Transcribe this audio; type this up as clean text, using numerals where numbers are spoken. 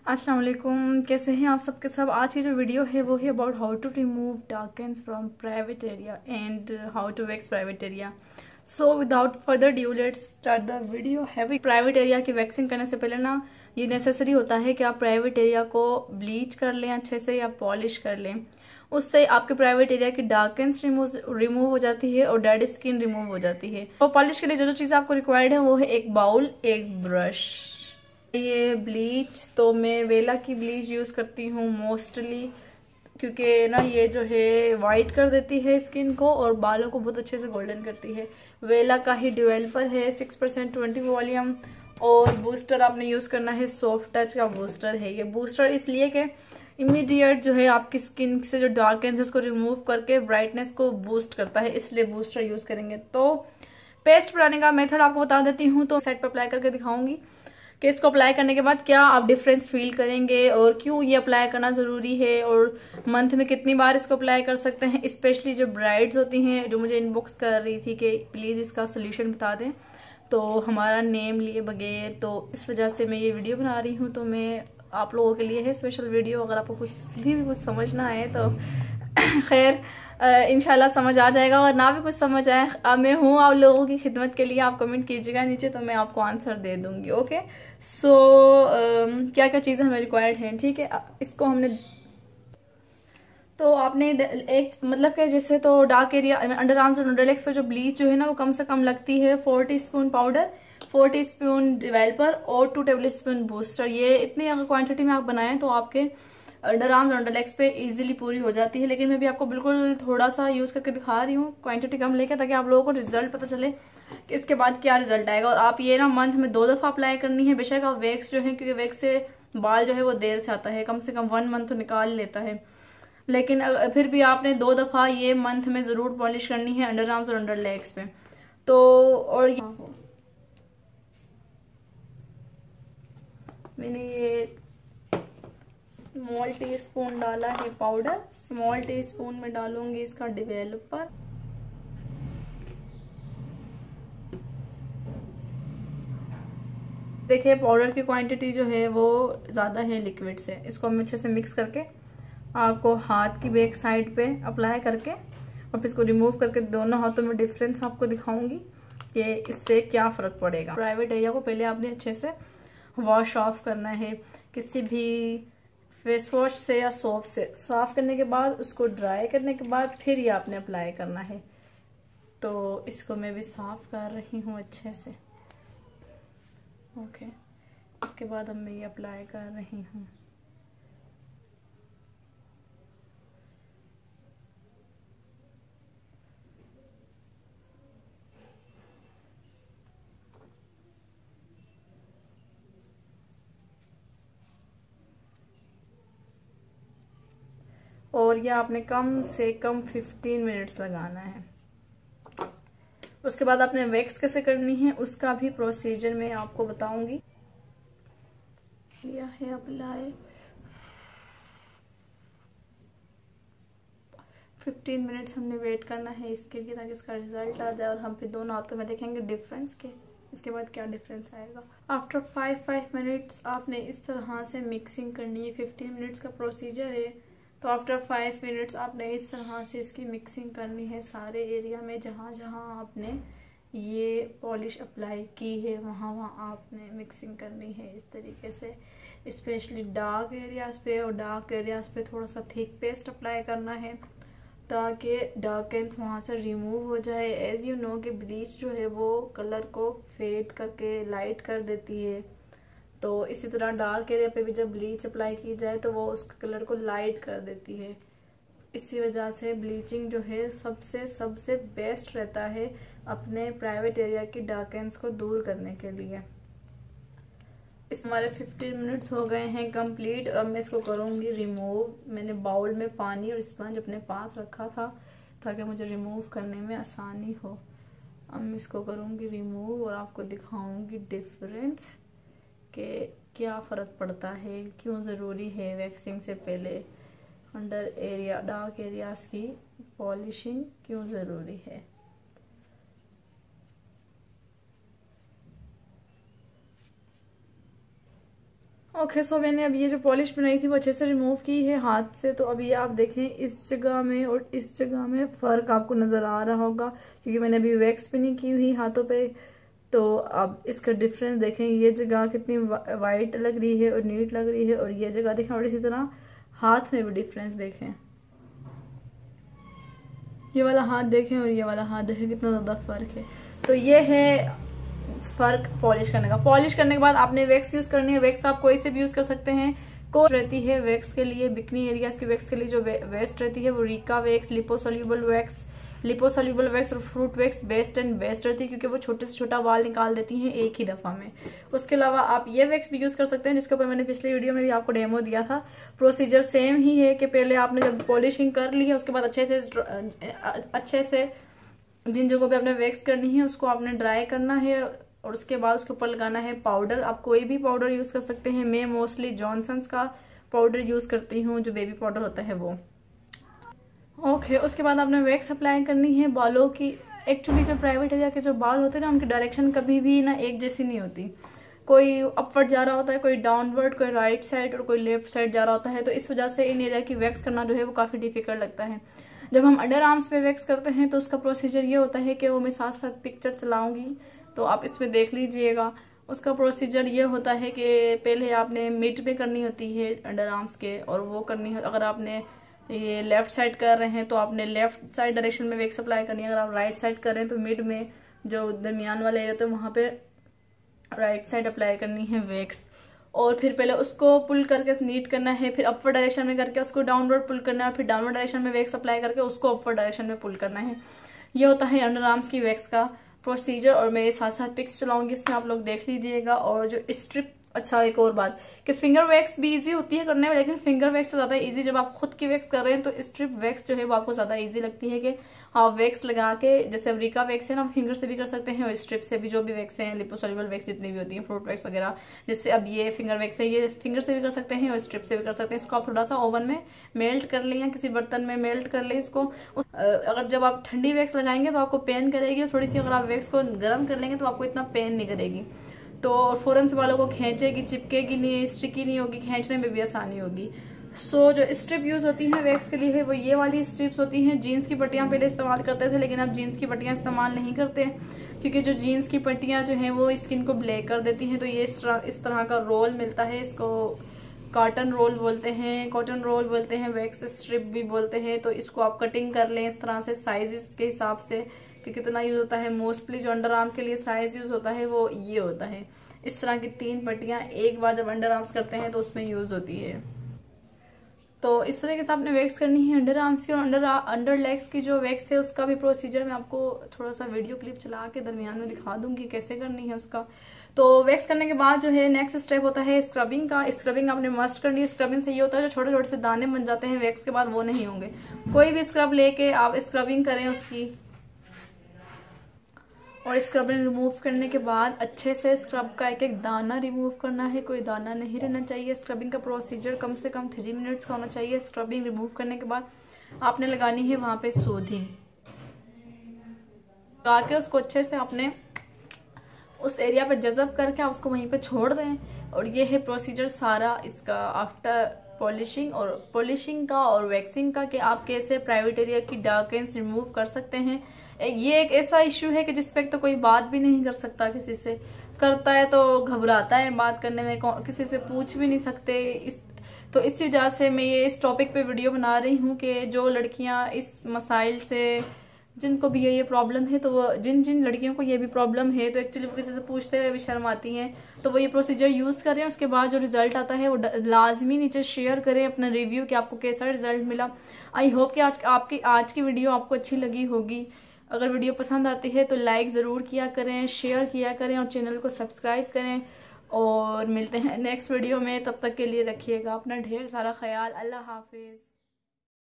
अस्सलाम वालेकुम, कैसे हैं आप सबके सब। आज की जो वीडियो है वो है about how to remove darkness from private area and how to wax private area. So without further due let's start the video. Heavy private area की वैक्सिंग करने से पहले ना ये नेसेसरी होता है कि आप प्राइवेट एरिया को ब्लीच कर लें अच्छे से या पॉलिश कर लें। उससे आपके प्राइवेट एरिया की डार्कनेस रिमूव हो जाती है और डेड स्किन रिमूव हो जाती है। तो पॉलिश के लिए जो जो चीज़ आपको रिक्वायर्ड है वो है एक बाउल, एक ब्रश। ये ब्लीच तो मैं वेला की ब्लीच यूज करती हूँ मोस्टली, क्योंकि ना ये जो है वाइट कर देती है स्किन को और बालों को बहुत अच्छे से गोल्डन करती है। वेला का ही डेवलपर है 6% 20 वॉल्यूम। और बूस्टर आपने यूज करना है सॉफ्ट टच का बूस्टर है। ये बूस्टर इसलिए कि इमीडिएट जो है आपकी स्किन से जो डार्कनेस है उसको रिमूव करके ब्राइटनेस को बूस्ट करता है, इसलिए बूस्टर यूज करेंगे। तो पेस्ट बनाने का मेथड आपको बता देती हूँ, तो सेट पर अप्लाई करके दिखाऊंगी कि इसको अप्लाई करने के बाद क्या आप डिफरेंस फील करेंगे और क्यों ये अप्लाई करना जरूरी है और मंथ में कितनी बार इसको अप्लाई कर सकते हैं। स्पेशली जो ब्राइड्स होती हैं जो मुझे इनबॉक्स कर रही थी कि प्लीज इसका सोल्यूशन बता दें, तो हमारा नेम लिए बगैर, तो इस वजह से मैं ये वीडियो बना रही हूँ। तो मैं आप लोगों के लिए है स्पेशल वीडियो। अगर आपको कुछ समझना है तो खैर इंशाल्लाह समझ आ जाएगा, और ना भी कुछ समझ आए मैं हूँ आप लोगों की खिदमत के लिए। आप कमेंट कीजिएगा नीचे तो मैं आपको आंसर दे दूंगी। ओके, सो क्या क्या चीज़ें हमें रिक्वायर्ड हैं, ठीक है। इसको हमने तो आपने एक मतलब कि जैसे तो डार्क एरिया अंडर आर्म्स और अंडर लेग्स पे जो ब्लीच जो है ना वो कम से कम लगती है 4 टीस्पून पाउडर, 4 टीस्पून डेवलपर और 2 टेबल स्पून बूस्टर। ये इतनी अगर क्वांटिटी में आप बनाएं तो आपके अंडर आर्म्स और अंडर लेग्स पे इजीली पूरी हो जाती है। लेकिन मैं भी आपको बिल्कुल थोड़ा सा यूज करके दिखा रही हूँ, क्वांटिटी कम लेके, ताकि आप लोगों को रिजल्ट पता चले कि इसके बाद क्या रिजल्ट आएगा। और आप ये ना मंथ में 2 दफा अप्लाई करनी है। बेशक आप वैक्स जो है, क्योंकि वैक्स से बाल जो है वो देर से आता है, कम से कम 1 मंथ तो निकाल लेता है, लेकिन फिर भी आपने 2 दफा ये मंथ में जरूर पॉलिश करनी है अंडर आर्म्स और अंडर लेग्स पे। तो और मैंने ये स्मॉल टी स्पून डाला है पाउडर, स्मॉल टी स्पून में डालूंगी इसका डेवलपर। देखिए पाउडर की क्वांटिटी जो है वो ज्यादा है लिक्विड से। इसको हम अच्छे से मिक्स करके आपको हाथ की बैक साइड पे अप्लाई करके और फिर इसको रिमूव करके दोनों हाथों में डिफरेंस आपको दिखाऊंगी कि इससे क्या फर्क पड़ेगा। प्राइवेट एरिया को पहले आपने अच्छे से वॉश ऑफ करना है किसी भी फेस वॉश से या सोप से। साफ करने के बाद उसको ड्राई करने के बाद फिर ये आपने अप्लाई करना है। तो इसको मैं भी साफ कर रही हूँ अच्छे से। ओके, उसके बाद अब मैं ये अप्लाई कर रही हूँ। और ये आपने कम से कम 15 मिनट्स लगाना है। उसके बाद आपने वैक्स कैसे करनी है उसका भी प्रोसीजर मैं आपको बताऊंगी। यह है अप्लाई 15 मिनट्स हमने वेट करना है इसके लिए, ताकि इसका रिजल्ट आ जाए और हम फिर दोनों हाथों में देखेंगे डिफरेंस के इसके बाद क्या डिफरेंस आएगा। आफ्टर 5 मिनट्स आपने इस तरह से मिक्सिंग करनी है। 15 मिनट्स का प्रोसीजर है, तो आफ्टर 5 मिनट्स आपने इस तरह से इसकी मिक्सिंग करनी है सारे एरिया में। जहाँ जहाँ आपने ये पॉलिश अप्लाई की है वहाँ वहाँ आपने मिक्सिंग करनी है इस तरीके से। स्पेशली डार्क एरियाज पे और डार्क एरियाज पे थोड़ा सा थिक पेस्ट अप्लाई करना है ताकि डार्कनेस वहाँ से रिमूव हो जाए। एज यू नो कि ब्लीच जो है वो कलर को फेड करके लाइट कर देती है, तो इसी तरह डार्क एरिया पे भी जब ब्लीच अप्लाई की जाए तो वो उसके कलर को लाइट कर देती है। इसी वजह से ब्लीचिंग जो है सबसे सबसे बेस्ट रहता है अपने प्राइवेट एरिया की डार्कनेस को दूर करने के लिए। इस हमारे 15 मिनट्स हो गए हैं कंप्लीट। अब मैं इसको करूँगी रिमूव। मैंने बाउल में पानी और स्पंज अपने पास रखा था ताकि मुझे रिमूव करने में आसानी हो। अब मैं इसको करूँगी रिमूव और आपको दिखाऊँगी डिफरेंस कि क्या फ़र्क पड़ता है, क्यों ज़रूरी है वैक्सिंग से पहले अंडर एरिया डार्क एरियाज की पॉलिशिंग क्यों ज़रूरी है। ओके सो मैंने अब ये जो पॉलिश बनाई थी वो अच्छे से रिमूव की है हाथ से। तो अब ये आप देखें इस जगह में और इस जगह में फ़र्क आपको नज़र आ रहा होगा, क्योंकि मैंने अभी वैक्स भी नहीं की हुई हाथों पे। तो अब इसका डिफरेंस देखें, ये जगह कितनी वाइट लग रही है और नीट लग रही है, और ये जगह देखें, और इसी तरह हाथ में भी डिफरेंस देखें, ये वाला हाथ देखें और ये वाला हाथ देखें, कितना ज़्यादा फ़र्क है। तो ये है फ़र्क पॉलिश करने का। पॉलिश करने के बाद आपने वैक्स यूज़ करनी है। वैक्स आप कोई से भी यूज़ कर सकते हैं। कोई रहती है वैक्स के लिए, बिकनी एरियाज की वैक्स के लिए जो वेस्ट रहती है वो रीका वैक्स, लिपोसोल्यूबल वैक्स और fruit wax best and best रहती है, क्योंकि वो छोटे से छोटा बाल निकाल देती हैं एक ही दफ़ा में। उसके अलावा आप ये वैक्स भी यूज़ कर सकते हैं, जिसके ऊपर मैंने पिछले वीडियो में भी आपको डेमो दिया था। प्रोसीजर सेम ही है कि पहले आपने जब पॉलिशिंग कर ली है उसके बाद अच्छे से जिन जगहों पे आपने वैक्स करनी है उसको आपने ड्राई करना है, और उसके बाद उसके ऊपर लगाना है पाउडर। आप कोई भी पाउडर यूज़ कर सकते हैं। मैं मोस्टली जॉनसन्स का पाउडर यूज़ करती हूँ, जो बेबी पाउडर होता है वो। ओके उसके बाद आपने वैक्स अप्लाई करनी है बालों की। एक्चुअली जो प्राइवेट एरिया के जो बाल होते हैं ना, उनकी डायरेक्शन कभी भी ना एक जैसी नहीं होती। कोई अपवर्ड जा रहा होता है, कोई डाउनवर्ड, कोई राइट साइड और कोई लेफ्ट साइड जा रहा होता है। तो इस वजह से इन एरिया की वैक्स करना जो है वो काफ़ी डिफिकल्ट लगता है। जब हम अंडर आर्म्स पे वैक्स करते हैं तो उसका प्रोसीजर ये होता है कि वो मैं साथ साथ पिक्चर चलाऊंगी तो आप इसमें देख लीजिएगा। उसका प्रोसीजर ये होता है कि पहले आपने मिड पे करनी होती है अंडर आर्म्स के, और वो करनी है अगर आपने ये लेफ्ट साइड कर रहे हैं तो आपने लेफ्ट साइड डायरेक्शन में वैक्स अप्लाई करनी है। अगर आप राइट साइड कर रहे हैं तो मिड में जो दरमियान वाले एरिया तो वहाँ पे राइट साइड अप्लाई करनी है वैक्स। और फिर पहले उसको पुल करके नीट करना है, फिर अपवर्ड डायरेक्शन में करके उसको डाउनवर्ड पुल करना है, फिर डाउनवर्ड डायरेक्शन में वैक्स अप्लाई करके उसको अपवर्ड डायरेक्शन में पुल करना है। ये होता है अंडर आर्म्स की वैक्स का प्रोसीजर, और मैं साथ साथ पिक्स चलाऊंगी, इसमें आप लोग देख लीजिएगा। और जो स्ट्रिप, अच्छा एक और बात कि फिंगर वैक्स भी इजी होती है करने में, लेकिन फिंगर वैक्स से ज्यादा इजी जब आप खुद की वैक्स कर रहे हैं तो स्ट्रिप वैक्स जो है वो आपको ज्यादा इजी लगती है कि आप वैक्स लगा के, जैसे अमरीका वैक्स है ना, फिंगर से भी कर सकते हैं और स्ट्रिप से भी, जो भी वैक्स है लिपोसोल्यूबल वैक्स जितनी भी होती है, फ्रूट वैक्स वगैरह, जैसे अब ये फिंगर वैक्स है, ये फिंगर से भी कर सकते हैं और स्ट्रिप से भी कर सकते हैं। इसको आप थोड़ा सा ओवन में मेल्ट कर लें या किसी बर्तन में मेल्ट कर लें इसको। अगर जब आप ठंडी वैक्स लगाएंगे तो आपको पेन करेगी, थोड़ी सी अगर आप वैक्स को गर्म कर लेंगे तो आपको इतना पेन नहीं करेगी। तो फौरन से बालों को खींचेगी, चिपकेगी नहीं, स्टिकी नहीं होगी, खींचने में भी आसानी होगी। सो जो स्ट्रिप यूज होती है वैक्स के लिए है वो ये वाली स्ट्रिप्स होती हैं। जीन्स की पट्टियां पहले इस्तेमाल करते थे, लेकिन अब जीन्स की पट्टियां इस्तेमाल नहीं करते, क्योंकि जो जीन्स की पट्टियां जो हैं वो स्किन को ब्लैक कर देती हैं। तो ये इस तरह का रोल मिलता है, इसको कॉटन रोल बोलते हैं, वैक्स स्ट्रिप भी बोलते हैं। तो इसको आप कटिंग कर लें इस तरह से साइज के हिसाब से कि कितना यूज होता है। मोस्टली जो अंडर आर्म के लिए साइज यूज होता है वो ये होता है। इस तरह की 3 पट्टियां एक बार जब अंडर आर्म्स करते हैं तो उसमें यूज होती है। तो इस तरीके से आपने वैक्स करनी है अंडर आर्म्स की। और अंडर लेग्स की जो वैक्स है उसका भी प्रोसीजर मैं आपको थोड़ा सा वीडियो क्लिप चला के दरमियान में दिखा दूंगी कैसे करनी है उसका। तो वैक्स करने के बाद जो है नेक्स्ट स्टेप होता है स्क्रबिंग का। स्क्रबिंग आपने मस्ट करनी है। स्क्रबिंग से ये होता है जो छोटे छोटे से दाने बन जाते हैं वैक्स के बाद वो नहीं होंगे। कोई भी स्क्रब लेके आप स्क्रबिंग करें उसकी, और स्क्रबिंग रिमूव करने के बाद अच्छे से स्क्रब का एक एक दाना रिमूव करना है, कोई दाना नहीं रहना चाहिए। स्क्रबिंग का प्रोसीजर कम से कम 3 मिनट्स का होना चाहिए। स्क्रबिंग रिमूव करने के बाद आपने लगानी है वहां पे सूदिंग, लगा के उसको अच्छे से अपने उस एरिया पे जज़ब करके आप उसको वहीं पे छोड़ दें। और ये है प्रोसीजर सारा इसका आफ्टर पॉलिशिंग का और वैक्सिंग का, कि आप कैसे प्राइवेट एरिया की डार्कनेस रिमूव कर सकते हैं। ये एक ऐसा इश्यू है कि जिस पे तो कोई बात भी नहीं कर सकता, किसी से करता है तो घबराता है बात करने में, किसी से पूछ भी नहीं सकते। तो इस वजह से मैं ये इस टॉपिक पे वीडियो बना रही हूँ कि जो लड़कियां इस मसाइल से, जिनको भी ये प्रॉब्लम है, तो वो जिन लड़कियों को ये भी प्रॉब्लम है तो एक्चुअली वो किसी से पूछते हुए भी शर्म आती हैं, तो वो ये प्रोसीजर यूज करें। उसके बाद जो रिजल्ट आता है वो लाजमी नीचे शेयर करें अपना रिव्यू कि आपको कैसा रिजल्ट मिला। आई होप कि आज की वीडियो आपको अच्छी लगी होगी। अगर वीडियो पसंद आती है तो लाइक ज़रूर किया करें, शेयर किया करें और चैनल को सब्सक्राइब करें। और मिलते हैं नेक्स्ट वीडियो में, तब तक के लिए रखिएगा अपना ढेर सारा ख्याल। अल्लाह हाफिज़।